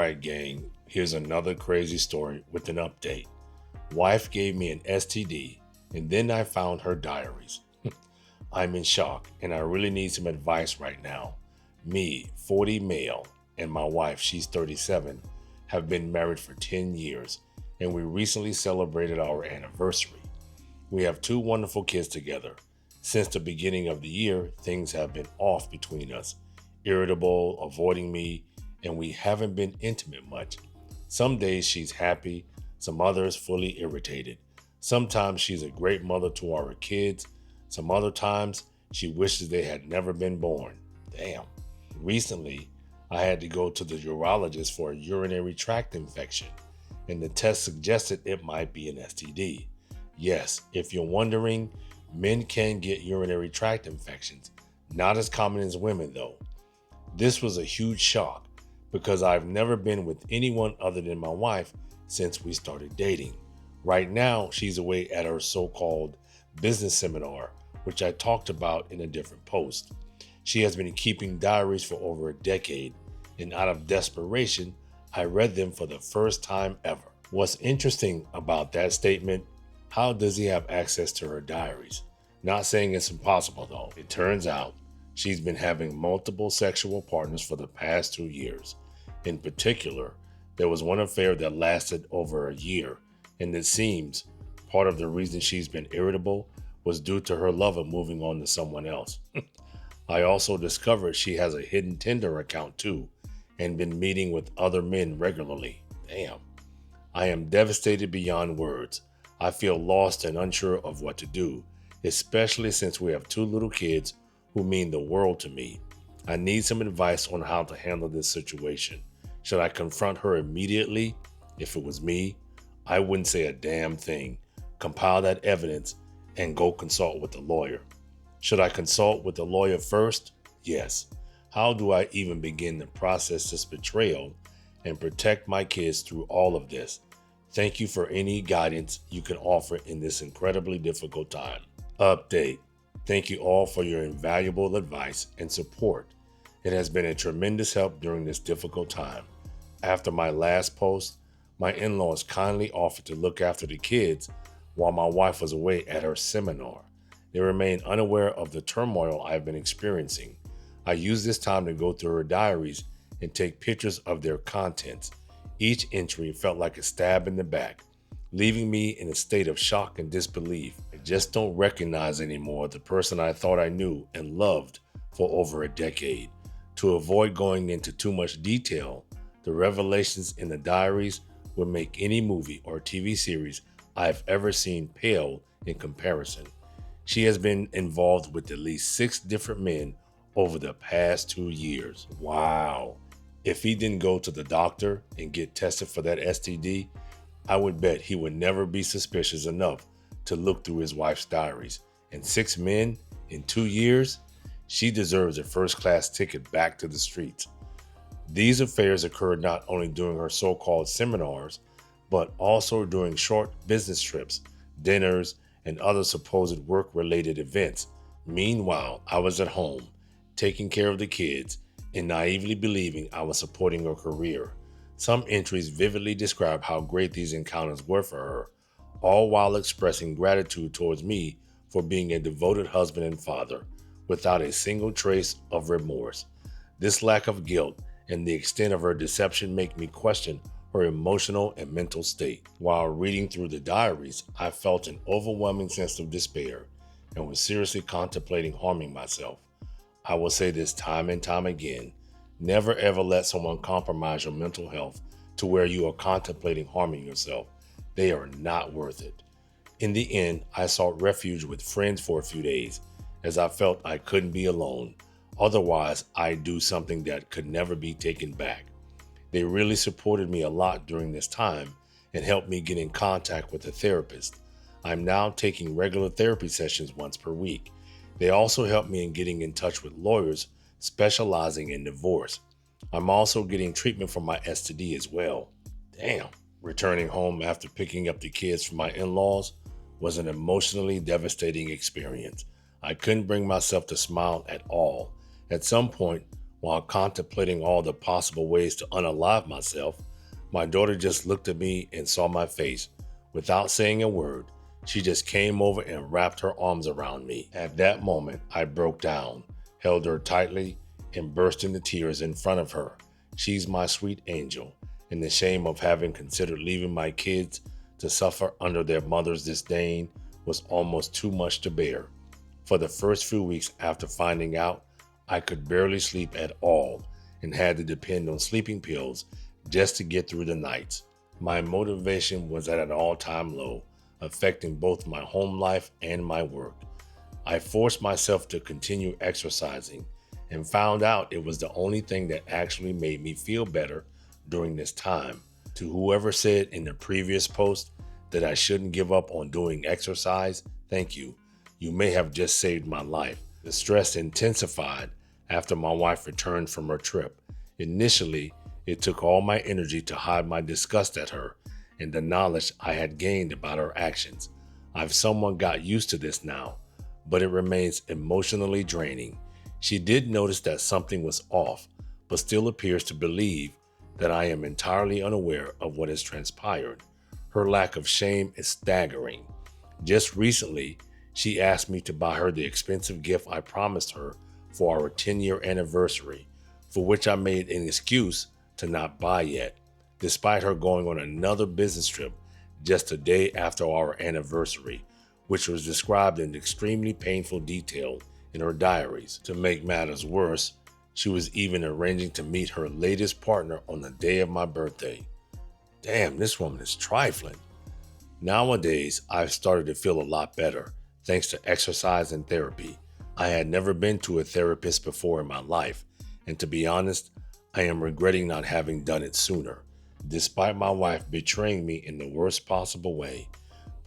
right, gang, here's another crazy story with an update. Wife gave me an STD, and then I found her diaries. I'm in shock, and I really need some advice right now. Me, 40 male, and my wife, she's 37, have been married for 10 years, and we recently celebrated our anniversary. We have two wonderful kids together. Since the beginning of the year, things have been off between us, irritable, avoiding me, and we haven't been intimate much. Some days she's happy, some others fully irritated. Sometimes she's a great mother to our kids, some other times she wishes they had never been born. Damn. Recently, I had to go to the urologist for a urinary tract infection, and the test suggested it might be an STD. Yes, if you're wondering, men can get urinary tract infections, not as common as women though. This was a huge shock because I've never been with anyone other than my wife since we started dating. Right now, she's away at her so-called business seminar, which I talked about in a different post. She has been keeping diaries for over a decade, and out of desperation, I read them for the first time ever. What's interesting about that statement, how does he have access to her diaries? Not saying it's impossible though. It turns out she's been having multiple sexual partners for the past 2 years. In particular, there was one affair that lasted over a year, and it seems part of the reason she's been irritable was due to her lover moving on to someone else. I also discovered she has a hidden Tinder account too, and been meeting with other men regularly. Damn. I am devastated beyond words. I feel lost and unsure of what to do, especially since we have two little kids who mean the world to me. I need some advice on how to handle this situation. Should I confront her immediately? If it was me, I wouldn't say a damn thing. Compile that evidence and go consult with a lawyer. Should I consult with a lawyer first? Yes. How do I even begin to process this betrayal and protect my kids through all of this? Thank you for any guidance you can offer in this incredibly difficult time. Update. Thank you all for your invaluable advice and support. It has been a tremendous help during this difficult time. After my last post, my in-laws kindly offered to look after the kids while my wife was away at her seminar. They remain unaware of the turmoil I've been experiencing. I used this time to go through her diaries and take pictures of their contents. Each entry felt like a stab in the back, leaving me in a state of shock and disbelief. I just don't recognize anymore the person I thought I knew and loved for over a decade. To avoid going into too much detail, the revelations in the diaries would make any movie or TV series I've ever seen pale in comparison. She has been involved with at least 6 different men over the past 2 years. Wow. If he didn't go to the doctor and get tested for that STD, I would bet he would never be suspicious enough to look through his wife's diaries. And 6 men in 2 years? She deserves a first-class ticket back to the streets. These affairs occurred not only during her so-called seminars, but also during short business trips, dinners, and other supposed work-related events. Meanwhile, I was at home, taking care of the kids, and naively believing I was supporting her career. Some entries vividly describe how great these encounters were for her, all while expressing gratitude towards me for being a devoted husband and father, without a single trace of remorse. This lack of guilt and the extent of her deception make me question her emotional and mental state. While reading through the diaries, I felt an overwhelming sense of despair and was seriously contemplating harming myself. I will say this time and time again, never ever let someone compromise your mental health to where you are contemplating harming yourself. They are not worth it. In the end, I sought refuge with friends for a few days, as I felt I couldn't be alone. Otherwise, I'd do something that could never be taken back. They really supported me a lot during this time and helped me get in contact with a therapist. I'm now taking regular therapy sessions once per week. They also helped me in getting in touch with lawyers specializing in divorce. I'm also getting treatment for my STD as well. Damn. Returning home after picking up the kids from my in-laws was an emotionally devastating experience. I couldn't bring myself to smile at all. At some point, While contemplating all the possible ways to unalive myself, my daughter just looked at me and saw my face. Without saying a word, she just came over and wrapped her arms around me. At that moment, I broke down, held her tightly, and burst into tears in front of her. She's my sweet angel, and the shame of having considered leaving my kids to suffer under their mother's disdain was almost too much to bear. For the first few weeks after finding out, I could barely sleep at all and had to depend on sleeping pills just to get through the nights. My motivation was at an all-time low, affecting both my home life and my work. I forced myself to continue exercising and found out it was the only thing that actually made me feel better during this time. To whoever said in the previous post that I shouldn't give up on doing exercise, thank you. You may have just saved my life. The stress intensified after my wife returned from her trip. Initially, it took all my energy to hide my disgust at her and the knowledge I had gained about her actions. I've somewhat got used to this now, but it remains emotionally draining. She did notice that something was off, but still appears to believe that I am entirely unaware of what has transpired. Her lack of shame is staggering. Just recently, she asked me to buy her the expensive gift I promised her for our 10-year anniversary, for which I made an excuse to not buy yet, despite her going on another business trip just a day after our anniversary, which was described in extremely painful detail in her diaries. To make matters worse, she was even arranging to meet her latest partner on the day of my birthday. Damn, this woman is trifling. Nowadays, I've started to feel a lot better, thanks to exercise and therapy. I had never been to a therapist before in my life, and to be honest, I am regretting not having done it sooner. Despite my wife betraying me in the worst possible way,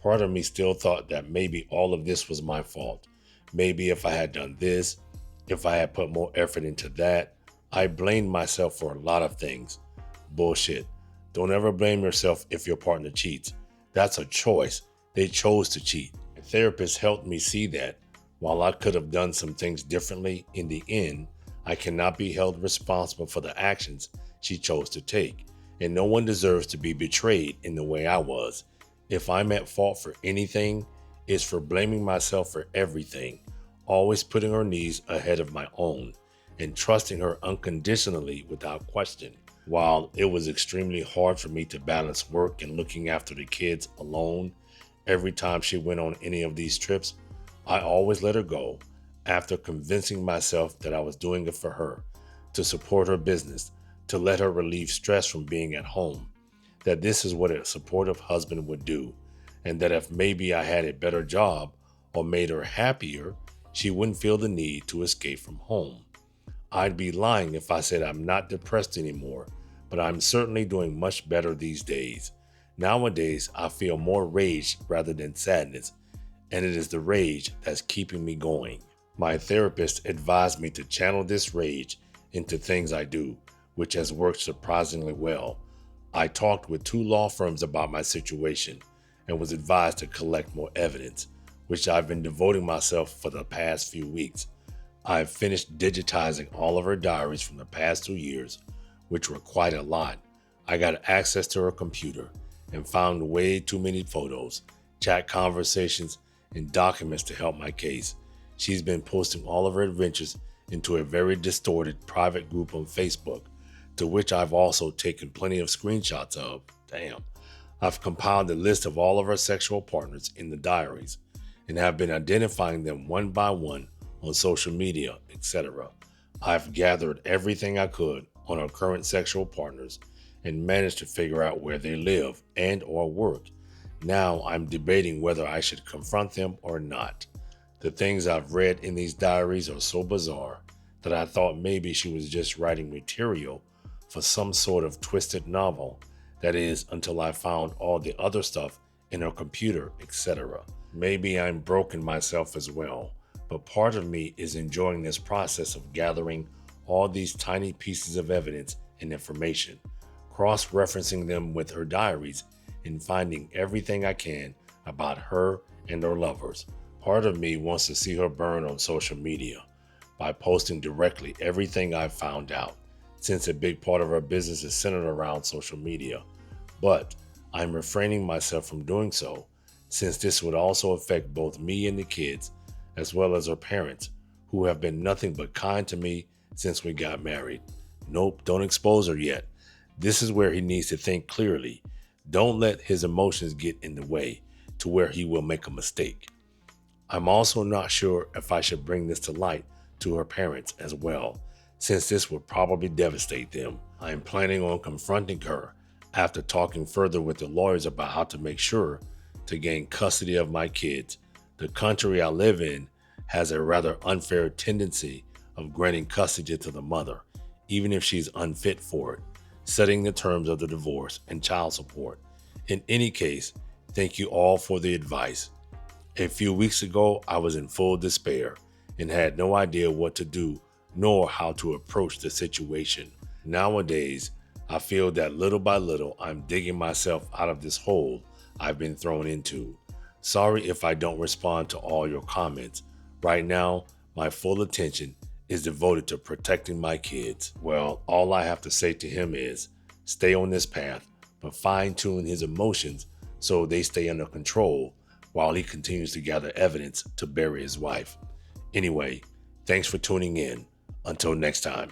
part of me still thought that maybe all of this was my fault. Maybe if I had done this, if I had put more effort into that. I blamed myself for a lot of things. Bullshit. Don't ever blame yourself if your partner cheats. That's a choice. They chose to cheat. A therapist helped me see that while I could have done some things differently, in the end, I cannot be held responsible for the actions she chose to take, and no one deserves to be betrayed in the way I was. If I'm at fault for anything, it's for blaming myself for everything, always putting her needs ahead of my own, and trusting her unconditionally without question. While it was extremely hard for me to balance work and looking after the kids alone, every time she went on any of these trips, I always let her go after convincing myself that I was doing it for her, to support her business, to let her relieve stress from being at home, that this is what a supportive husband would do, and that if maybe I had a better job or made her happier, she wouldn't feel the need to escape from home. I'd be lying if I said I'm not depressed anymore, but I'm certainly doing much better these days. Nowadays, I feel more rage rather than sadness, and it is the rage that's keeping me going. My therapist advised me to channel this rage into things I do, which has worked surprisingly well. I talked with 2 law firms about my situation and was advised to collect more evidence, which I've been devoting myself for the past few weeks. I've finished digitizing all of her diaries from the past 2 years, which were quite a lot. I got access to her computer and found way too many photos, chat conversations, and documents to help my case. She's been posting all of her adventures into a very distorted private group on Facebook, to which I've also taken plenty of screenshots of. Damn. I've compiled a list of all of her sexual partners in the diaries and have been identifying them one by one on social media, etc. I've gathered everything I could on her current sexual partners and managed to figure out where they live and or work. Now I'm debating whether I should confront them or not. The things I've read in these diaries are so bizarre that I thought maybe she was just writing material for some sort of twisted novel. That is, until I found all the other stuff in her computer, etc. Maybe I'm broken myself as well, but part of me is enjoying this process of gathering all these tiny pieces of evidence and information, cross-referencing them with her diaries, and finding everything I can about her and her lovers. Part of me wants to see her burn on social media, by posting directly everything I've found out, since a big part of our business is centered around social media. But I'm refraining myself from doing so, since this would also affect both me and the kids, as well as our parents, who have been nothing but kind to me since we got married. Nope, don't expose her yet. This is where he needs to think clearly. Don't let his emotions get in the way to where he will make a mistake. I'm also not sure if I should bring this to light to her parents as well, since this would probably devastate them. I am planning on confronting her after talking further with the lawyers about how to make sure to gain custody of my kids. The country I live in has a rather unfair tendency of granting custody to the mother, even if she's unfit for it, setting the terms of the divorce and child support. In any case, thank you all for the advice. A few weeks ago, I was in full despair and had no idea what to do nor how to approach the situation. Nowadays, I feel that little by little, I'm digging myself out of this hole I've been thrown into. Sorry if I don't respond to all your comments. Right now, my full attention is devoted to protecting my kids. Well, all I have to say to him is stay on this path, but fine-tune his emotions so they stay under control while he continues to gather evidence to bury his wife. Anyway, thanks for tuning in. Until next time.